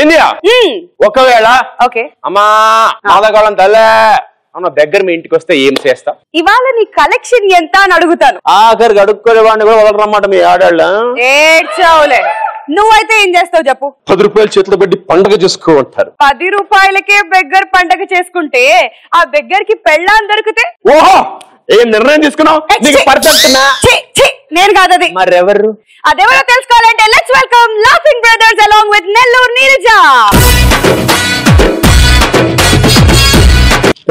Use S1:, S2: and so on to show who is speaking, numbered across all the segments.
S1: ఏంది ఒకవేళ అమ్మా నాదగాళ్ళం తల్లే అన్న దగ్గర మీ ఇంటికి వస్తే ఏం చేస్తా?
S2: ఇవాళ నీ కలెక్షన్ ఎంత అని అడుగుతాను.
S1: ఆఖరికి అడుక్కునే వాడిని కూడా వదలరన్నమాట మీ ఆడాళ్ళ.
S2: ఏడ్చావులే. నువ్వైతే ఏం చేస్తావు చెప్పు?
S1: 10 రూపాయలు చేతిలో పెట్టి పండగ చేసుకోమంటారు.
S2: 10 రూపాయలకే బెగ్గర్ పండగ చేసుకుంటే ఆ బెగ్గర్ కి పెళ్ళాన్ని దొరికితే?
S1: ఓహో ఏం నిర్ణయం తీసుకున్నావు?
S2: నేను కాదు అది.
S1: మరెవరు?
S2: అదెవరో తెలుసుకోవాలంటే let's welcome laughing brothers along with Nellore Neeraja.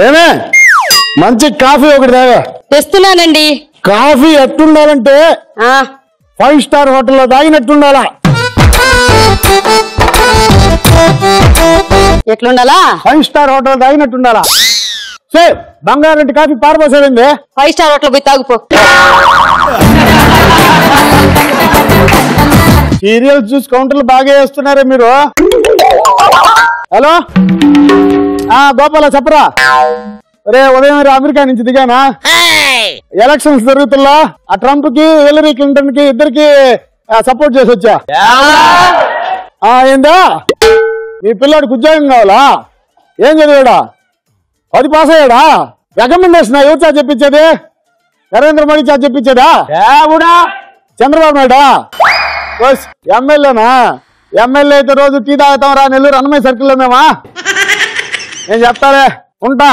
S3: ఏమే మంచి కాఫీ ఒకటి తాగా.
S2: తెస్తున్నానండి.
S3: కాఫీ ఎట్టుండాలంటే 5 స్టార్ హోటల్లో తాగినట్టుండాలా.
S2: ఎట్లుండాలా?
S3: 5 స్టార్ హోటల్ తాగినట్టుండాలా. సే బంగారంటి కాఫీ పారబోసేయండి.
S2: 5 స్టార్ హోటల్ పోయి తాగుపో.
S3: సీరియల్ చూసి కౌంటర్లు బాగా వేస్తున్నారే మీరు. హలో గోపాల చెప్పరా. రే ఉదయం అమెరికా నుంచి దిగానా. ఎలక్షన్స్ జరుగుతున్నా ఆ ట్రంప్ కి హిల్లరీ క్లింటన్ కి ఇద్దరికి సపోర్ట్ చేసి వచ్చా. ఏందా మీ పిల్లాడికి ఉద్యోగం కావాలా? ఏం చదివాడా? 10 పాస్ అయ్యాడా? రికమెండేషన్ ఎవరు చా చెప్పించేది? నరేంద్ర మోడీ చా చెప్పించేదా? చంద్రబాబు నాయుడా? ఎమ్మెల్యేనా? ఎమ్మెల్యే అయితే రోజు టీ తాగుతాం రా నెల్లూరు అన్నమయ్య సర్కిల్లో మేమా. నేను చెప్తాలే ఉంటా.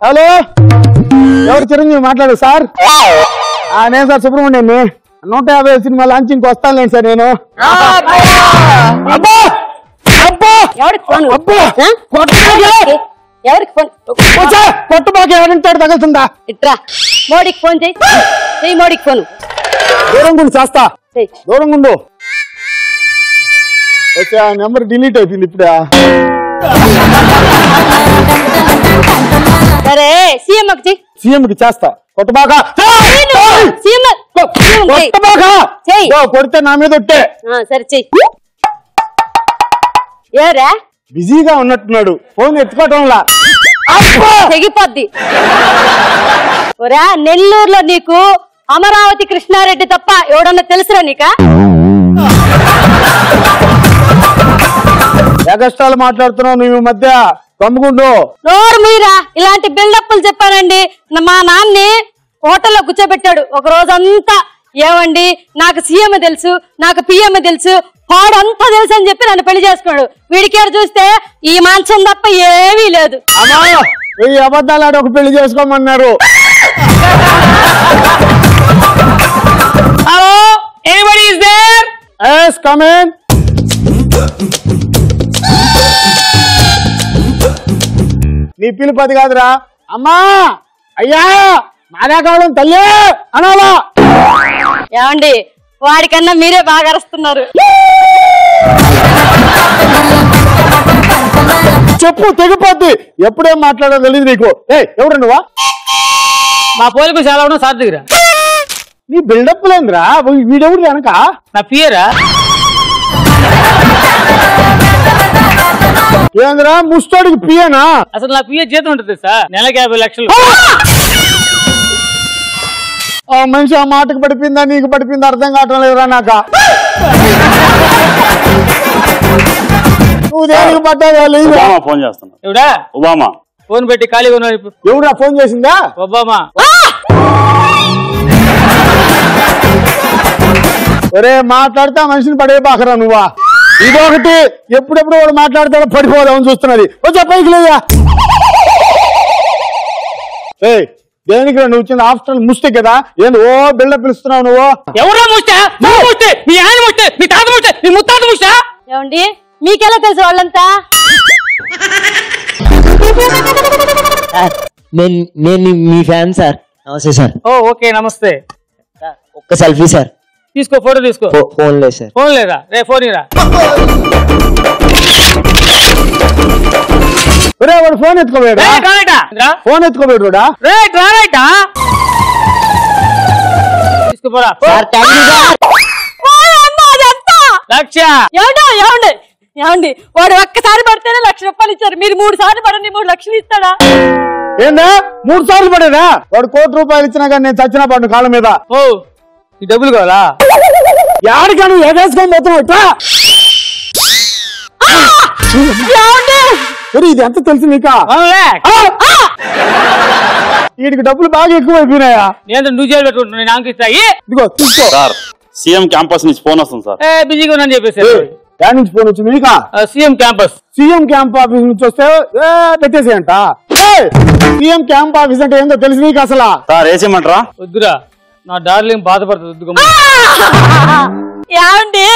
S3: హలో ఎవరు? చిరంజీవి మాట్లాడు సార్. నేను సార్ సుబ్రహ్మణ్యాన్ని. 150 సినిమా లాంచింగ్ వస్తానులేండి సార్ నేను. కొట్టుబాకి ఎవరింటాడు తగులుతుందా?
S2: ఇట్రా మోడీకి ఫోన్ చేయి. మోడీకి ఫోన్.
S3: దూరం గుండు చేస్తా. దూరం గుండు. వచ్చే ఆ నెంబర్ డిలీట్ అయిపోయింది ఇప్పుడే.
S2: సరే సీఎం కి చేస్తా.
S3: కొట్టబాక కొడితే నా మీద ఒట్టే.
S2: సరే చెయ్యి. ఏరా
S3: బిజీగా ఉన్నట్టున్నాడు. ఫోన్ ఎత్తుకోవటంలా
S2: తెగిపోద్ది. నెల్లూరులో నీకు అమరావతి కృష్ణారెడ్డి తప్ప ఎవడన్నా తెలుసురా నీకా?
S3: ఎగస్ట్రాలు మాట్లాడుతున్నావు నువ్వు మధ్య. కమ్ముకుంటూ
S2: నోరు మీరా. ఇలాంటి బిల్డప్లు చెప్పానండి. మా నాన్ని హోటల్లో కూర్చోబెట్టాడు ఒక రోజంతా. ఏమండి నాకు సీఎం తెలుసు, నాకు పిఎం తెలుసు, వాడంతా తెలుసు అని చెప్పి నన్ను పెళ్లి చేసుకున్నాడు. వీడికేరు చూస్తే ఈ మాంసం తప్ప ఏమీ లేదు.
S3: ఈ అబద్ధాలు ఆడి ఒక పెళ్లి చేసుకోమన్నారు.
S4: Hello anybody is there?
S3: yes come in. నీ పిలుపది కాదురా. అమ్మా అయ్యా నాదే కావడం తల్లి అనాలా.
S2: ఏమండి వాడికన్నా మీరే బాగా అరుస్తున్నారు.
S3: చెప్పు తెగిపోద్ది. ఎప్పుడేం మాట్లాడో తెలియదు నీకు. ఎవరు నువ్వా?
S4: మా పోలికి చాలా ఉన్నా సార్ దగ్గర.
S3: నీ బిల్డప్ లేదురా. వీడెవడు వెనక?
S4: నా పియరా.
S3: ఏంద్రా ముస్టోడికి పియనా?
S4: అసలు నా పియ జీతం ఉంటుంది సార్ నెలకి 50 లక్షలు.
S3: ఆ మనిషి ఆ మాటకు పడిపోయిందా నీకు పడిపోయిందా అర్థం కావటం లేదురా నాకు. నువ్వు దేనికి పడ్డా?
S5: ఫోన్ చేస్తున్నా.
S4: ఎవడా?
S5: ఒబామా.
S4: ఫోన్ పెట్టి ఖాళీగా ఉన్నాడు.
S3: ఎవడా ఫోన్ చేసిందా?
S4: ఒబామా.
S3: ఒరే మాట్లాడితే మనిషిని పడే బాకరా నువ్వా. ఇదొకటి ఎప్పుడెప్పుడు వాడు మాట్లాడతాడో పడిపోదామని చూస్తున్నది. వచ్చా పైకి లేదా? దేనికి నువ్వు వచ్చింది? ఆఫ్టర్ ముస్తే కదా. ఏంది ఓ బిల్డప్ పిలుస్తున్నావు నువ్వు?
S4: ఎవరో ముస్తే? మీ ఆయన ముస్తే, మీ తాత ముస్తే, మీ ముత్తాత ముస్తా?
S2: ఏమండి మీకెలా తెలుసు వాళ్ళంతా?
S6: నేను మీ ఫ్యాన్ సార్. నమస్తే సార్.
S4: ఓకే నమస్తే.
S6: ఒక్క సెల్ఫీ సార్.
S4: తీసుకో ఫోటో తీసుకో.
S6: ఫోన్ లేదు సార్.
S4: ఫోన్ లేదా? రే ఫోన్ ఇరా.
S3: వాడు ఫోన్ ఎత్తుకోబోయాడు. ఫోన్ ఎత్తుకోబోయాడు.
S4: తీసుకోపోరా.
S2: ఏమండి వాడు ఒక్కసారి పడితేనే 1,00,000 రూపాయలు ఇచ్చారు. మీరు 3 సార్లు పడండి 3 లక్షలు ఇస్తాడా?
S3: ఏందా 3 సార్లు పడేదా? వాడు 1,00,00,000 రూపాయలు ఇచ్చినా కానీ నేను చచ్చినా పడ్డు కాళ్ళ మీద.
S4: ఈ డబ్బులు కావాలా?
S3: యాడికా నువ్వు ఎగేసుకొని పోతున్నావు? ఇది ఎంత తెలుసు నీకా? వీడికి డబ్బులు బాగా ఎక్కువ అయిపోయినాయా?
S4: నేను నువ్వు చేయాలి పెట్టుకుంటున్నా, నాకు ఇస్తాయి.
S3: ఇదిగో తీసుకో.
S5: సార్ సీఎం క్యాంపస్ నుంచి ఫోన్ వస్తుంది సార్.
S4: బిజీగా ఉన్నాను చెప్పేసి.
S3: యాడ్ నుంచి ఫోన్ వచ్చింది నీకా?
S4: CM campus.
S3: CM camp office నుంచి వస్తే పెట్టేసేయంట. సీఎం క్యాంప్ ఆఫీస్ అంటే ఏందో తెలుసు నీకు అసలు?
S5: సార్ వేసేయమంటారా?
S4: వద్దురా, నా డార్లింగ్ బాధపడుతుంది.
S2: ఏమండి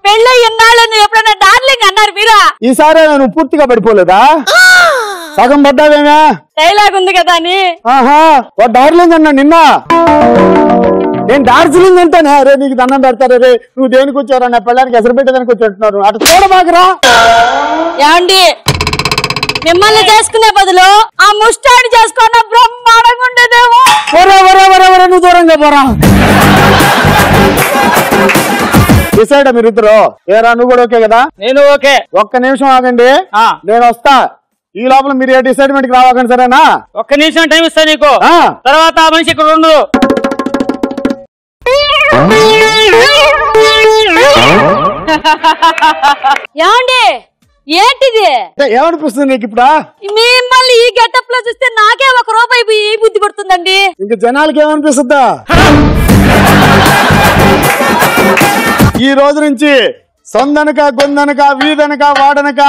S2: పెళ్ళి ఎన్నాళ్ళని ఎప్పుడైనా డార్లింగ్ అన్నారు మీరా?
S3: ఈసారి నువ్వు పూర్తిగా పడిపోలేదా? సగం పడ్డావేమే?
S2: డైలాగ్ ఉంది కదా అని.
S3: ఆహా, డార్లింగ్ అన్నా నిన్న. నేను డార్జిలింగ్ అంటానే. అరే నీకు దండం పెడతారు. రే నువ్వు దేనికి వచ్చారా? నా పిల్లలకి ఎసరు పెట్టేదానికి వచ్చి అంటున్నారు. అటు చూడబాకరా.
S2: ఏమండి మిమ్మల్ని చేసుకునే బదులు ఆ ముష్టాడు చేసుకున్న బ్రహ్మాండంగా ఉండేదేమో.
S3: నువ్వు దూరంగా పోరా. డిసైడ్ మీరిద్దరు. ఏరా నువ్వు కూడా ఓకే కదా?
S4: నేను ఓకే.
S3: ఒక్క నిమిషం ఆగండి, నేను వస్తా. ఈ లోపల మీరు ఏ డిసైడ్మెంట్ కి రావాకండి, సరేనా?
S4: ఒక్క నిమిషం టైం ఇస్తా నీకు. తర్వాత ఆ మనిషి ఇక్కడ ఉండదు.
S2: ఏమండి ఏంటిది?
S3: ఏమనిపిస్తుంది నీకు ఇప్పుడు?
S2: మిమ్మల్ని ఈ గెటప్ లో చూస్తే నాకే ₹1 ఈ బుద్ధి పడుతుందండి.
S3: ఇంక జనాలకి ఏమనిపిస్తుందా? ఈ రోజు నుంచి సొందనక గొందనక వీధనక వాడనక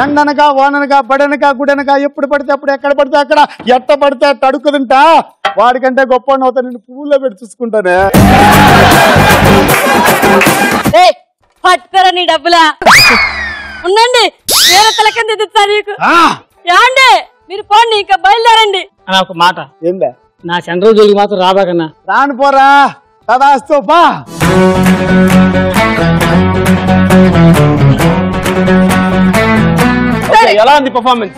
S3: ఎండనక వాననక పడనక గుడనక ఎప్పుడు పడితే అప్పుడు ఎక్కడ పడితే అక్కడ ఎట్ట పడితే అట్ట అడుక్కుతుంటా. వాడికంటే గొప్ప అవుతా. నేను పువ్వుల్లో పెట్టి చూసుకుంటానే.
S2: పట్టుకోరా నీ డబ్బులా. ఉండండి వేరే తలకింద తెస్తా నీకు. ఏమండి మీరు పోండి, ఇంకా బయలుదేరండి.
S4: అన్న ఒక మాట.
S3: ఏందా?
S4: నా సెంట్రల్ జోలికి మాత్రం రాబాకన్నా.
S3: రాను పోరా, తదాస్తు పా.
S1: ఎలా ఉంది పర్ఫార్మెన్స్?